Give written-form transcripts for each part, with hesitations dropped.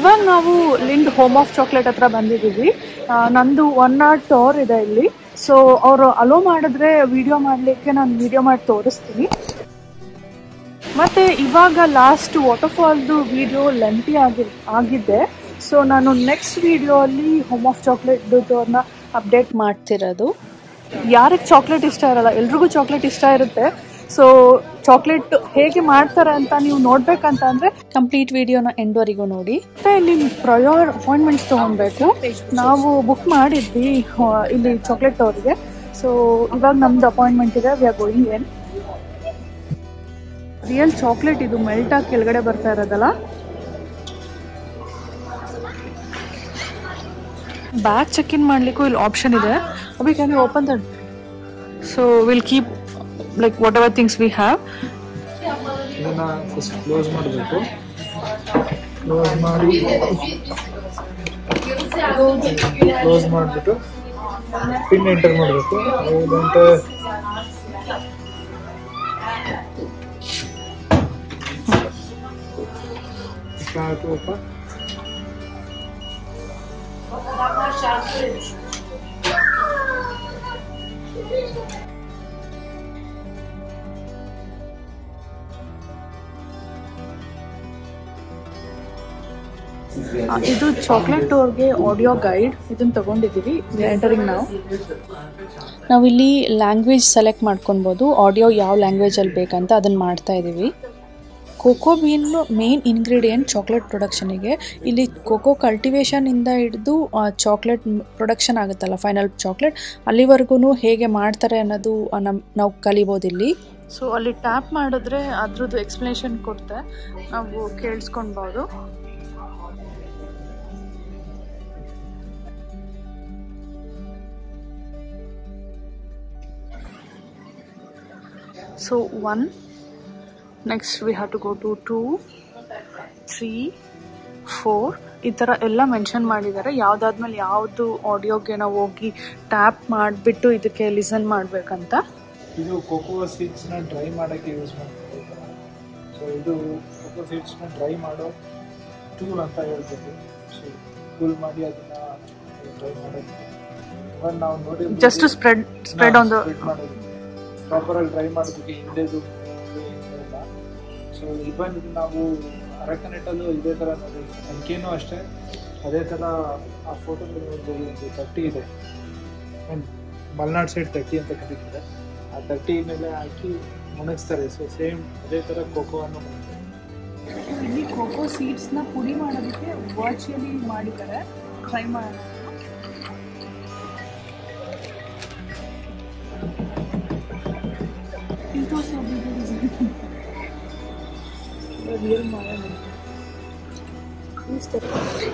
ಇವಾಗ ನಾವು Lind home of chocolate ಹತ್ರ ಬಂದಿದ್ದೀವಿ. ನಂದು 1 hour ಟೂರ್ ಇದೆ ಇಲ್ಲಿ. ಸೊ ಅವರು ಅಲೋ ಮಾಡಿದ್ರೆ ವಿಡಿಯೋ ಮಾಡಲಿಕ್ಕೆ ನಾನು ವಿಡಿಯೋ ಮಾಡಿ ತೋರಿಸ್ತೀನಿ. ಮತ್ತು ಇವಾಗ ಲಾಸ್ಟ್ ವಾಟರ್ಫಾಲ್ದು ವಿಡಿಯೋ ಲೆಂತಿ ಆಗಿದ್ದೆ. ಸೊ ನಾನು ನೆಕ್ಸ್ಟ್ ವಿಡಿಯೋ ಅಲ್ಲಿ ಹೋಮ್ ಆಫ್ ಚಾಕ್ಲೇಟ್ ಟೂರ್ನ ಅಪ್ಡೇಟ್ ಮಾಡ್ತಿರೋದು. ಯಾರಿಗೆ ಚಾಕ್ಲೇಟ್ ಇಷ್ಟ ಇರಲ್ಲ, ಎಲ್ರಿಗೂ ಚಾಕ್ಲೇಟ್ ಇಷ್ಟ ಇರುತ್ತೆ. ಸೊ ಚಾಕ್ಲೇಟ್ ಹೇಗೆ ಮಾಡ್ತಾರೆ ಅಂತ ನೀವು ನೋಡ್ಬೇಕಂತ ಅಂದ್ರೆ ಕಂಪ್ಲೀಟ್ ವಿಡಿಯೋನ ಎಂಡ್ವರೆಗೂ ನೋಡಿ. ಮತ್ತೆ ಇಲ್ಲಿ ಪ್ರಯರ್ ಅಪಾಯಿಂಟ್ಮೆಂಟ್ಸ್ ತೊಗೊಳ್ಬೇಕು. ನಾವು ಬುಕ್ ಮಾಡಿದ್ವಿ ಇಲ್ಲಿ ಚಾಕ್ಲೇಟ್ ಅವ್ರಿಗೆ. ಸೊ ಇವಾಗ ನಮ್ದು ಅಪಾಯಿಂಟ್ಮೆಂಟ್ ಇದೆ. We are going in. Real chocolate ಇದು ಮೆಲ್ಟ್ ಆಗಿ ಕೆಳಗಡೆ ಬರ್ತಾ ಇರೋದಲ್ಲ. ಬ್ಯಾಗ್ ಚೆಕ್ ಇನ್ ಮಾಡ್ಲಿಕ್ಕೂ ಇಲ್ಲಿ ಆಪ್ಷನ್ ಇದೆ. ಅಭಿ can you open that? So will keep like whatever things we have. ಇದನ್ನ ಫಸ್ಟ್ ಕ್ಲೋಸ್ ಮಾಡಬೇಕು. ಕ್ಲೋಸ್ ಮಾಡಿಬಿಟ್ಟು ಪಿನ್ ಎಂಟರ್ ಮಾಡಬೇಕು. ಅದಂತೆ ಓಪನ್. ಇದು ಚಾಕ್ಲೇಟ್ ಟೂರ್ಗೆ ಆಡಿಯೋ ಗೈಡ್. ಇದನ್ನು ತಗೊಂಡಿದ್ದೀವಿ. ಎಂಟರಿಂಗ್ ನಾವಿಲ್ಲಿ ಲ್ಯಾಂಗ್ವೇಜ್ ಸೆಲೆಕ್ಟ್ ಮಾಡ್ಕೊಬೋದು. ಆಡಿಯೋ ಯಾವ ಲ್ಯಾಂಗ್ವೇಜಲ್ಲಿ ಬೇಕಂತ ಅದನ್ನು ಮಾಡ್ತಾ ಇದ್ದೀವಿ. Cocoa bean main ingredient chocolate ಪ್ರೊಡಕ್ಷನಿಗೆ. ಇಲ್ಲಿ ಕೋಕೋ ಕಲ್ಟಿವೇಷನಿಂದ ಹಿಡಿದು ಚಾಕ್ಲೇಟ್ ಪ್ರೊಡಕ್ಷನ್ ಆಗುತ್ತಲ್ಲ, ಫೈನಲ್ ಚಾಕ್ಲೇಟ್, ಅಲ್ಲಿವರೆಗೂ ಹೇಗೆ ಮಾಡ್ತಾರೆ ಅನ್ನೋದು ನಾವು ಕಲಿಬೋದಿಲ್ಲಿ. ಸೊ ಅಲ್ಲಿ ಟ್ಯಾಪ್ ಮಾಡಿದ್ರೆ ಅದ್ರದ್ದು ಎಕ್ಸ್ಪ್ಲನೇಷನ್ ಕೊಡ್ತೆ, ನಾವು ಕೇಳಿಸ್ಕೊಳ್ಬೋದು. So 1, next we have to go to 2, 3, 4. ಈ ಥರ ಎಲ್ಲ ಮೆನ್ಷನ್ ಮಾಡಿದ್ದಾರೆ. ಯಾವುದಾದ್ಮೇಲೆ ಯಾವುದು ಆಡಿಯೋಗೆ ನಾವು ಹೋಗಿ ಟ್ಯಾಪ್ ಮಾಡಿಬಿಟ್ಟು ಇದಕ್ಕೆ ಲಿಸನ್ ಮಾಡಬೇಕಂತ. ಇದು ಕೋಕೋ ಸೀಡ್ಸ್ನ ಡ್ರೈ ಮಾಡೋಕ್ಕೆ ಯೂಸ್ ಮಾಡ್ತೀವಿ. ಸೊ ಇದು ಕೋಕೋ ಸೀಡ್ಸ್ನ ಡ್ರೈ ಮಾಡೋ ಟೂಲ್ ಅಂತ ಹೇಳ್ತೀವಿ. ಸೊ ಕೂಲ್ ಮಾಡಿ ಅದನ್ನು ಡ್ರೈ ಮಾಡೋಕ್ಕೆ ಇವಾಗ ನಾವು ನೋಡಿ ಜಸ್ಟ್ ಸ್ಪ್ರೆಡ್ ಆನ್ ದ ಮಾಡೋದು ಪ್ರಾಪರಾಗಿ ಡ್ರೈ ಮಾಡೋದಕ್ಕೆ ಹಿಂದೆದು ಇಲ್ಲ. ಸೊ ಇವನ್ ನಾವು ಅರಕನೆಟ್ಟಲ್ಲೂ ಇದೇ ಥರ ನೋಡಿ, ಅಂಕೇನೂ ಅಷ್ಟೇ ಅದೇ ಥರ. ಆ ಫೋಟೋದಲ್ಲಿ ಒಂದು 30 ಇದೆ, ಮಲೆನಾಡು ಸೈಡ್ 30 ಅಂತ ಕರೀತಾರೆ. ಆ 30 ಮೇಲೆ ಹಾಕಿ ಒಣಗಿಸ್ತಾರೆ. ಸೊ ಸೇಮ್ ಅದೇ ಥರ ಕೋಕೋವನ್ನು ಮಾಡ್ತಾರೆ. ಇಲ್ಲಿ ಕೋಕೋ ಸೀಡ್ಸ್ನ ಪುಡಿ ಮಾಡೋದಕ್ಕೆ ವರ್ಚುವಲಿ ಮಾಡಿದ್ದಾರೆ. ಟ್ರೈ ಮಾಡೋಣ.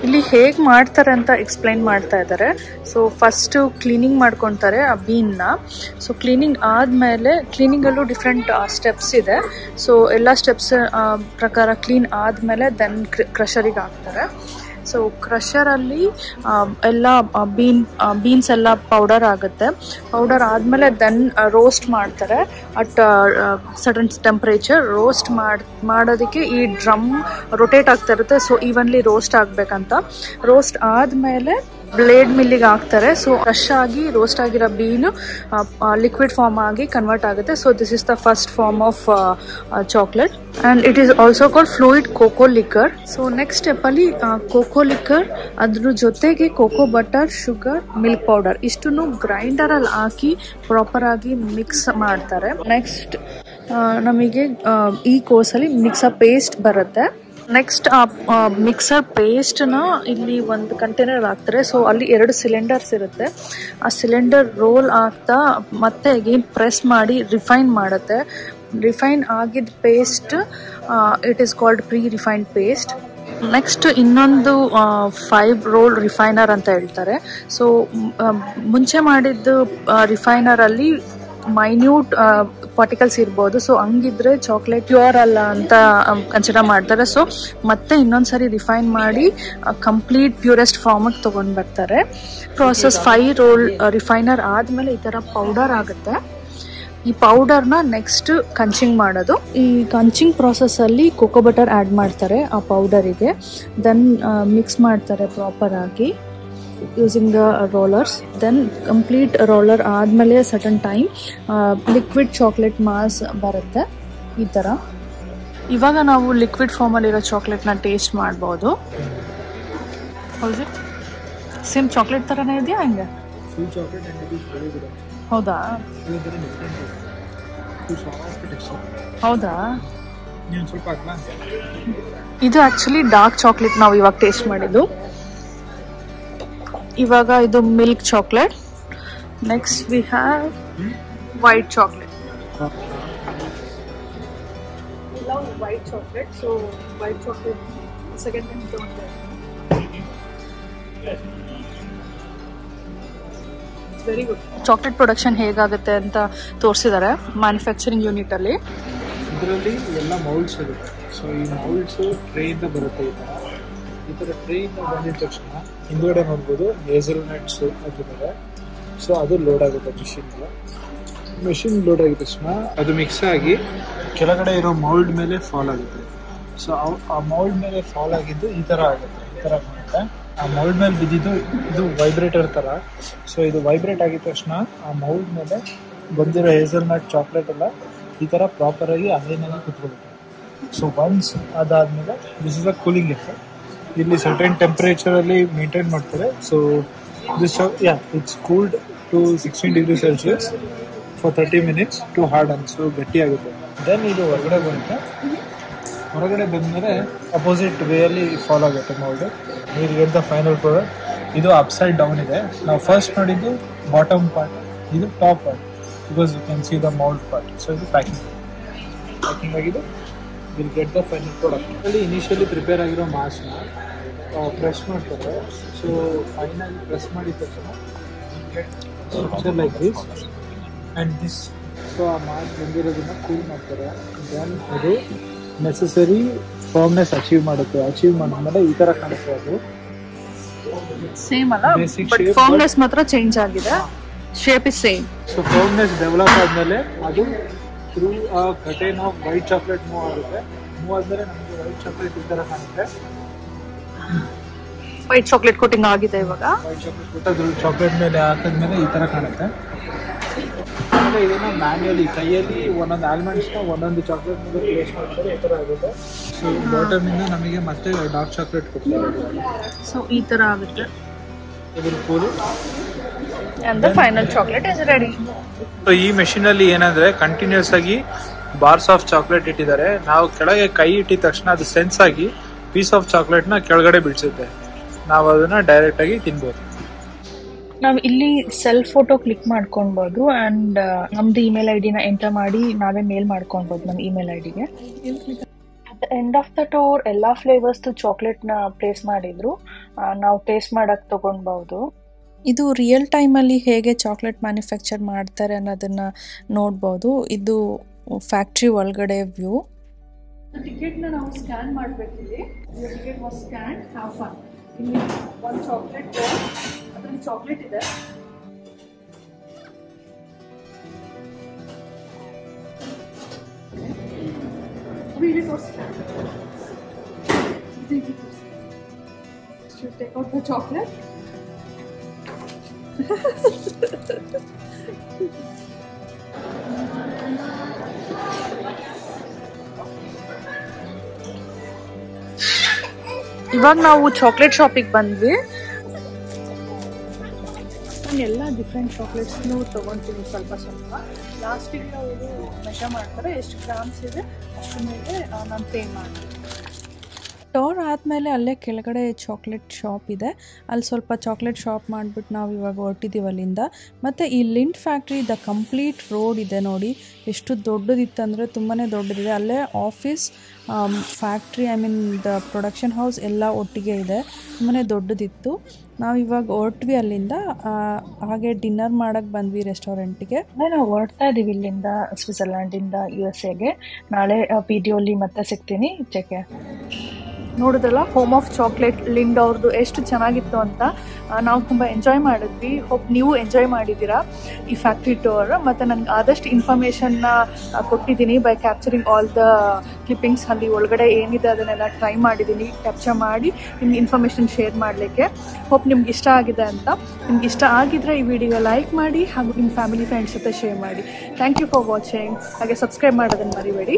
ಇಲ್ಲಿ ಹೇಗೆ ಮಾಡ್ತಾರೆ ಅಂತ ಎಕ್ಸ್ಪ್ಲೈನ್ ಮಾಡ್ತಾ ಇದ್ದಾರೆ. ಸೊ ಫಸ್ಟು ಕ್ಲೀನಿಂಗ್ ಮಾಡ್ಕೊತಾರೆ ಆ ಬೀನ್ನ. ಸೊ ಕ್ಲೀನಿಂಗ್ ಆದಮೇಲೆ, ಕ್ಲೀನಿಂಗಲ್ಲೂ ಡಿಫ್ರೆಂಟ್ ಸ್ಟೆಪ್ಸ್ ಇದೆ. ಸೊ ಎಲ್ಲ ಸ್ಟೆಪ್ಸ್ ಪ್ರಕಾರ ಕ್ಲೀನ್ ಆದಮೇಲೆ ದೆನ್ ಕ್ರಷರಿಗೆ ಹಾಕ್ತಾರೆ. ಸೊ ಕ್ರಷರಲ್ಲಿ ಎಲ್ಲ ಬೀನ್ಸ್ ಎಲ್ಲ ಪೌಡರ್ ಆಗುತ್ತೆ. ಪೌಡರ್ ಆದಮೇಲೆ ದೆನ್ ರೋಸ್ಟ್ ಮಾಡ್ತಾರೆ ಅಟ್ ಸಡನ್ ಟೆಂಪ್ರೇಚರ್. ರೋಸ್ಟ್ ಮಾಡೋದಕ್ಕೆ ಈ ಡ್ರಮ್ ರೊಟೇಟ್ ಆಗ್ತಾ ಇರುತ್ತೆ. ಸೊ ಈವನ್ಲಿ ರೋಸ್ಟ್ ಆಗಬೇಕಂತ. ರೋಸ್ಟ್ ಆದಮೇಲೆ ಬ್ಲೇಡ್ ಮಿಲ್ಲಿಗೆ ಹಾಕ್ತಾರೆ. ಸೊ ಫ್ರೆಶ್ ಆಗಿ ರೋಸ್ಟ್ ಆಗಿರೋ ಬೀನು ಲಿಕ್ವಿಡ್ ಫಾರ್ಮ್ ಆಗಿ ಕನ್ವರ್ಟ್ ಆಗುತ್ತೆ. So this is the first form of chocolate and it is also called fluid cocoa liquor. So next ಸ್ಟೆಪ್ಪಲ್ಲಿ ಕೋಕೋ ಲಿಕ್ಕರ್, ಅದ್ರ ಜೊತೆಗೆ cocoa butter, sugar, milk powder ಇಷ್ಟನ್ನು ಗ್ರೈಂಡರಲ್ಲಿ ಹಾಕಿ ಪ್ರಾಪರಾಗಿ ಮಿಕ್ಸ್ ಮಾಡ್ತಾರೆ. ನೆಕ್ಸ್ಟ್ ನಮಗೆ ಈ ಕೋರ್ಸಲ್ಲಿ ಮಿಕ್ಸರ್ ಪೇಸ್ಟ್ ಬರುತ್ತೆ. ನೆಕ್ಸ್ಟ್ ಆ ಮಿಕ್ಸರ್ ಪೇಸ್ಟ್ನ ಇಲ್ಲಿ ಒಂದು ಕಂಟೈನರ್ ಹಾಕ್ತಾರೆ. ಸೊ ಅಲ್ಲಿ 2 ಸಿಲಿಂಡರ್ಸ್ ಇರುತ್ತೆ. ಆ ಸಿಲಿಂಡರ್ ರೋಲ್ ಆಗ್ತಾ ಮತ್ತೆ ಅಗೇನ್ ಪ್ರೆಸ್ ಮಾಡಿ ರಿಫೈನ್ ಮಾಡುತ್ತೆ. ರಿಫೈನ್ ಆಗಿದ್ದ paste it is called pre refined paste. Next ಇನ್ನೊಂದು 5 ರೋಲ್ ರಿಫೈನರ್ ಅಂತ ಹೇಳ್ತಾರೆ. ಸೊ ಮುಂಚೆ ಮಾಡಿದ್ದು ರಿಫೈನರಲ್ಲಿ ಮೈನ್ಯೂಟ್ ಪಾರ್ಟಿಕಲ್ಸ್ ಇರ್ಬೋದು. ಸೊ ಹಂಗಿದ್ರೆ ಚಾಕ್ಲೇಟ್ ಪ್ಯೂರ್ ಅಲ್ಲ ಅಂತ ಕನ್ಸಿಡರ್ ಮಾಡ್ತಾರೆ. ಸೊ ಮತ್ತೆ ಇನ್ನೊಂದ್ಸರಿ ರಿಫೈನ್ ಮಾಡಿ ಕಂಪ್ಲೀಟ್ ಪ್ಯೂರೆಸ್ಟ್ ಫಾರ್ಮಿಗೆ ತೊಗೊಂಡು ಬರ್ತಾರೆ. ಪ್ರಾಸೆಸ್ 5 ರೋಲ್ ರಿಫೈನರ್ ಆದಮೇಲೆ ಈ ಥರ ಪೌಡರ್ ಆಗುತ್ತೆ. ಈ ಪೌಡರ್ನ ನೆಕ್ಸ್ಟ್ ಕಂಚಿಂಗ್ ಮಾಡೋದು. ಈ ಕಂಚಿಂಗ್ ಪ್ರಾಸೆಸ್ಸಲ್ಲಿ ಕೋಕೋ ಬಟರ್ ಆ್ಯಡ್ ಮಾಡ್ತಾರೆ ಆ ಪೌಡರಿಗೆ. ದೆನ್ ಮಿಕ್ಸ್ ಮಾಡ್ತಾರೆ ಪ್ರಾಪರ್ ಆಗಿ using the rollers. Then complete roller ಆದಮೇಲೆ certain time liquid chocolate mass ಬರುತ್ತೆ ಈ ಥರ. ಇವಾಗ ನಾವು ಲಿಕ್ವಿಡ್ ಫಾರ್ಮಲ್ಲಿರೋ ಚಾಕ್ಲೇಟ್ನ ಟೇಸ್ಟ್ ಮಾಡ್ಬೋದು. ಹೌದು, ಸೇಮ್ ಚಾಕ್ಲೇಟ್ ಥರನೇ ಇದೆಯಾ ಹಂಗೆ? ಹೌದಾ? ಹೌದಾ? ಇದು ಆ್ಯಕ್ಚುಲಿ ಡಾರ್ಕ್ ಚಾಕ್ಲೇಟ್ ನಾವು ಇವಾಗ ಟೇಸ್ಟ್ ಮಾಡಿದ್ದು. ಇವಾಗ ಇದು milk chocolate. Next we have white chocolate. White chocolate. So white chocolate second time ತಗೊಂಡೆ. Very good. ಚಾಕ್ಲೇಟ್ ಪ್ರೊಡಕ್ಷನ್ ಹೇಗಾಗುತ್ತೆ ಅಂತ ತೋರಿಸಿದ್ದಾರೆ ಮ್ಯಾನುಫ್ಯಾಕ್ಚರಿಂಗ್ ಯೂನಿಟಲ್ಲಿ. ಇದರಲ್ಲಿ ಎಲ್ಲ ಮೌಲ್ಡ್ಸ್ ಇರುತ್ತೆ. ಸೊ ಈ ಮೌಲ್ಡ್ಸು ಟ್ರೇಯಿಂದ ಬರುತ್ತೆ. ಈ ಥರ ಟ್ರೇಯಿಂದ ಬಂದಿದ ತಕ್ಷಣ ಹಿಂದುಗಡೆ ನೋಡ್ಬೋದು ಹೇಸಲ್ ನಟ್ಸ್ ಹಾಕಿದ್ದಾರೆ. ಸೊ ಅದು ಲೋಡ್ ಆಗುತ್ತೆ ಮೆಷಿನ್ ಲೋಡ್ ಆಗಿದ ತಕ್ಷಣ ಅದು ಮಿಕ್ಸ್ ಆಗಿ ಕೆಳಗಡೆ ಇರೋ ಮೌಲ್ಡ್ ಮೇಲೆ ಫಾಲ್ ಆಗುತ್ತೆ. ಸೊ ಆ ಮೌಲ್ಡ್ ಮೇಲೆ ಫಾಲ್ ಆಗಿದ್ದು ಈ ಥರ ಆಗುತ್ತೆ. ಈ ಥರ ಮಾಡುತ್ತೆ. ಆ ಮೌಲ್ಡ್ ಮೇಲೆ ಬಿದ್ದಿದ್ದು ಇದು ವೈಬ್ರೇಟರ್ ಥರ. ಸೊ ಇದು ವೈಬ್ರೇಟ್ ಆಗಿದ ತಕ್ಷಣ ಆ ಮೌಲ್ಡ್ ಮೇಲೆ ಬಂದಿರೋ ಹೇಸಲ್ ನಟ್ ಚಾಕ್ಲೇಟ್ ಎಲ್ಲ ಈ ಥರ ಪ್ರಾಪರಾಗಿ ಅದೇನಾಗಿ ಕುತ್ಕೊಳ್ಳುತ್ತೆ. ಸೊ ಒನ್ಸ್ ಅದಾದಮೇಲೆ this is a cooling effect. ಇಲ್ಲಿ ಸರ್ಟೆನ್ ಟೆಂಪ್ರೇಚರಲ್ಲಿ ಮೇಂಟೈನ್ ಮಾಡ್ತಾರೆ. So this it's cooled to 16 degree celsius for 30 minutes to harden. So ಗಟ್ಟಿ ಆಗುತ್ತೆ. ದೆನ್ ಇದು ಹೊರಗಡೆ ಬರುತ್ತೆ. ಹೊರಗಡೆ ಬಂದಮೇಲೆ ಅಪೋಸಿಟ್ ವೇಯಲ್ಲಿ ಫಾಲೋ ಆಗುತ್ತೆ ಮೌಲ್ಡ್. ಇದು ಫೈನಲ್ ಪ್ರಾಡಕ್ಟ್. ಇದು ಅಪ್ಸೈಡ್ ಡೌನ್ ಇದೆ. ನಾವು ಫಸ್ಟ್ ನೋಡಿದ್ದು ಬಾಟಮ್ ಪಾರ್ಟ್, ಇದು top part. Because you can see the mould part. So ಇದು ಪ್ಯಾಕಿಂಗ್ ಆಗಿದೆ. Will get the final product. ಅಲ್ಲಿ ಇನಿಷಿಯಲಿ ಪ್ರಿಪೇರ್ ಆಗಿರೋ ಮಾಸ್ನ ಪ್ರೆಸ್ ಮಾಡ್ತಾರೆ. ಸೊ ಫೈನಲ್ ಪ್ರೆಸ್ ಮಾಡಿದ ತಕ್ಷಣ structure like this and this. So ಆ ಮಾಸ್ ಬಂದಿರೋದನ್ನ ಕೂಲ್ ಮಾಡ್ತಾರೆ. ದೆನ್ ಅದು ನೆಸೆಸರಿ ಫರ್ಮ್ನೆಸ್ ಅಚೀವ್ ಮಾಡಿದ್ಮೇಲೆ ಈ ಥರ ಕಾಣುತ್ತೆ. ಅದು ಸೇಮ್ ಅಲ್ಲ, ಬಟ್ ಫರ್ಮ್ನೆಸ್ ಮಾತ್ರ ಚೇಂಜ್ ಆಗಿದೆ. Shape is same. So firmness develop ಆದಮೇಲೆ ಅದು ಥ್ರೂ ಆ curtain of white chocolate move ಆಗುತ್ತೆ. ಮೂವ್ ಆದಮೇಲೆ ನಮಗೆ ವೈಟ್ ಚಾಕ್ಲೇಟ್ ಈ ಥರ ಕಾಣುತ್ತೆ. ವೈಟ್ ಚಾಕ್ಲೇಟ್ ಕೋಟಿಂಗ್ ಆಗಿದೆ ಇವಾಗ. ವೈಟ್ ಚಾಕ್ಲೇಟ್ ಕೊಟ್ಟದ್ದು ಚಾಕ್ಲೇಟ್ ಮೇಲೆ ಹಾಕಿದ್ಮೇಲೆ ಈ ಥರ ಕಾಣುತ್ತೆ. ಆಮೇಲೆ ಇದನ್ನು ಮ್ಯಾನ್ಯಲಿ ಕೈಯಲ್ಲಿ ಒಂದೊಂದು ಆಲ್ಮಂಡ್ಸ್ನ ಒಂದೊಂದು ಚಾಕ್ಲೇಟ್ ಮೇಲೆ ಪ್ಲೇಸ್ ಮಾಡ್ತಾರೆ. ಈ ಥರ ಆಗುತ್ತೆ. ಸೊ ಬಾಟಮಿಂದ ನಮಗೆ ಮತ್ತೆ ಡಾರ್ಕ್ ಚಾಕ್ಲೇಟ್ ಕೊಡ್ತಾರೆ. ಸೊ ಈ ಥರ ಆಗುತ್ತೆ. ಇದ್ರ cool and the final chocolate is ready. So ಈ ಮೆಷಿನಲ್ಲಿ ಏನಂದರೆ ಕಂಟಿನ್ಯೂಸ್ ಆಗಿ ಬಾರ್ಸ್ ಆಫ್ ಚಾಕ್ಲೇಟ್ ಇಟ್ಟಿದ್ದಾರೆ. ನಾವು ಕೆಳಗೆ ಕೈ ಇಟ್ಟಿದ ತಕ್ಷಣ ಅದು ಸೆನ್ಸ್ ಆಗಿ ಪೀಸ್ ಆಫ್ ಚಾಕ್ಲೇಟ್ನ ಕೆಳಗಡೆ ಬೀಳಿಸುತ್ತೆ. ನಾವು ಅದನ್ನು ಡೈರೆಕ್ಟಾಗಿ ತಿನ್ಬೋದು. ನಾವು ಇಲ್ಲಿ ಸೆಲ್ಫ್ ಫೋಟೋ ಕ್ಲಿಕ್ ಮಾಡ್ಕೊಳ್ಬೋದು ಆ್ಯಂಡ್ ನಮ್ದು ಇಮೇಲ್ ಐ ಡಿನ ಎಂಟರ್ ಮಾಡಿ ನಾವೇ ಮೇಲ್ ಮಾಡ್ಕೊಳ್ಬೋದು ನಮ್ಮ ಇಮೇಲ್ ಐ ಡಿಗೆ. At the end of the tour ಎಲ್ಲ ಫ್ಲೇವರ್ಸ್ದು ಚಾಕ್ಲೇಟ್ನ ಪ್ಲೇಸ್ ಮಾಡಿದ್ರು. ನಾವು ಟೇಸ್ಟ್ ಮಾಡೋಕ್ಕೆ ತೊಗೊಳ್ಬೋದು. ಇದು ರಿಯಲ್ ಟೈಮಲ್ಲಿ ಹೇಗೆ ಚಾಕ್ಲೇಟ್ ಮ್ಯಾನುಫ್ಯಾಕ್ಚರ್ ಮಾಡ್ತಾರೆ ಅನ್ನೋದನ್ನು ನೋಡ್ಬೋದು. ಇದು ಫ್ಯಾಕ್ಟ್ರಿ ಒಳಗಡೆ ವ್ಯೂ. ಟಿಕೆಟ್ನ ನಾವು ಸ್ಕ್ಯಾನ್ ಮಾಡಬೇಕಿಲ್ಲಿ. Ticket was scan have fun. ಇಲ್ಲಿ ಒಂದು ಚಾಕ್ಲೇಟ್, ಅದರಲ್ಲಿ ಚಾಕ್ಲೇಟ್ ಇದೆ. ಇಲ್ಲಿ ತೋರಿಸ್ತಾರೆ. Take out the chocolate. ಇವಾಗ ನಾವು ಚಾಕ್ಲೇಟ್ ಶಾಪಿಗೆ ಬಂದ್ವಿ. ನಾನು ಎಲ್ಲ ಡಿಫ್ರೆಂಟ್ ಚಾಕ್ಲೇಟ್ಸ್ನು ತೊಗೊಳ್ತೀನಿ ಸ್ವಲ್ಪ. ಲಾಸ್ಟಿಗೆ ಅವರು ಮೆಷರ್ ಮಾಡ್ತಾರೆ ಎಷ್ಟು ಗ್ರಾಮ್ಸ್ ಇದೆ ಅದ್ರ ಮೇಲೆ ನಾನು ಪೇ ಮಾಡ್ತೀನಿ. ಟೋರ್ ಆದಮೇಲೆ ಅಲ್ಲೇ ಕೆಳಗಡೆ ಚಾಕ್ಲೇಟ್ ಶಾಪ್ ಇದೆ. ಅಲ್ಲಿ ಸ್ವಲ್ಪ ಚಾಕ್ಲೇಟ್ ಶಾಪ್ ಮಾಡಿಬಿಟ್ಟು ನಾವು ಇವಾಗ ಹೊರಟಿದ್ದೀವಿ ಅಲ್ಲಿಂದ. ಮತ್ತು ಈ ಲಿಂಟ್ ಫ್ಯಾಕ್ಟ್ರಿ ದ ಕಂಪ್ಲೀಟ್ ರೋಡ್ ಇದೆ ನೋಡಿ. ಎಷ್ಟು ದೊಡ್ಡದಿತ್ತು ಅಂದರೆ ತುಂಬಾ ದೊಡ್ಡದಿದೆ. ಅಲ್ಲೇ office, factory, I mean the production house ಎಲ್ಲ ಒಟ್ಟಿಗೆ ಇದೆ. ತುಂಬಾ ದೊಡ್ಡದಿತ್ತು. ನಾವು ಇವಾಗ ಹೊರಟ್ವಿ ಅಲ್ಲಿಂದ. ಹಾಗೆ ಡಿನ್ನರ್ ಮಾಡೋಕ್ಕೆ ಬಂದ್ವಿ ರೆಸ್ಟೋರೆಂಟಿಗೆ. ನಾವು ಹೊರಡ್ತಾ ಇದ್ದೀವಿ ಇಲ್ಲಿಂದ ಸ್ವಿಟ್ಜರ್ಲ್ಯಾಂಡಿಂದ USA ಗೆ. ನಾಳೆ ವಿಡಿಯೋಲಿ ಮತ್ತೆ ಸಿಗ್ತೀನಿ. ಚೆಕ್. ನೋಡಿದ್ರಲ್ಲ ಹೋಮ್ ಆಫ್ ಚಾಕ್ಲೇಟ್ ಲಿಂಡ್ ಅವ್ರದ್ದು ಎಷ್ಟು ಚೆನ್ನಾಗಿತ್ತು ಅಂತ. ನಾವು ತುಂಬ ಎಂಜಾಯ್ ಮಾಡಿದ್ವಿ. ಹೋಪ್ ನೀವು ಎಂಜಾಯ್ ಮಾಡಿದ್ದೀರಾ ಈ ಫ್ಯಾಕ್ಟ್ರಿ ಟೂರ್. ಮತ್ತು ನನಗೆ ಆದಷ್ಟು ಇನ್ಫಾರ್ಮೇಷನ್ನ ಕೊಟ್ಟಿದ್ದೀನಿ by capturing all the clippings. ಅಲ್ಲಿ ಒಳಗಡೆ ಏನಿದೆ ಅದನ್ನೆಲ್ಲ ಟ್ರೈ ಮಾಡಿದ್ದೀನಿ ಕ್ಯಾಪ್ಚರ್ ಮಾಡಿ ನಿಮ್ಗೆ ಇನ್ಫಾರ್ಮೇಷನ್ ಶೇರ್ ಮಾಡಲಿಕ್ಕೆ. ಹೋಪ್ ನಿಮ್ಗೆ ಇಷ್ಟ ಆಗಿದೆ ಅಂತ. ನಿಮ್ಗೆ ಇಷ್ಟ ಆಗಿದ್ರೆ ಈ ವಿಡಿಯೋ ಲೈಕ್ ಮಾಡಿ ಹಾಗೂ ನಿಮ್ಮ ಫ್ಯಾಮಿಲಿ ಫ್ರೆಂಡ್ಸ್ ಜೊತೆ ಶೇರ್ ಮಾಡಿ. Thank you for watching. ಹಾಗೆ ಸಬ್ಸ್ಕ್ರೈಬ್ ಮಾಡೋದನ್ನು ಮರಿಬೇಡಿ.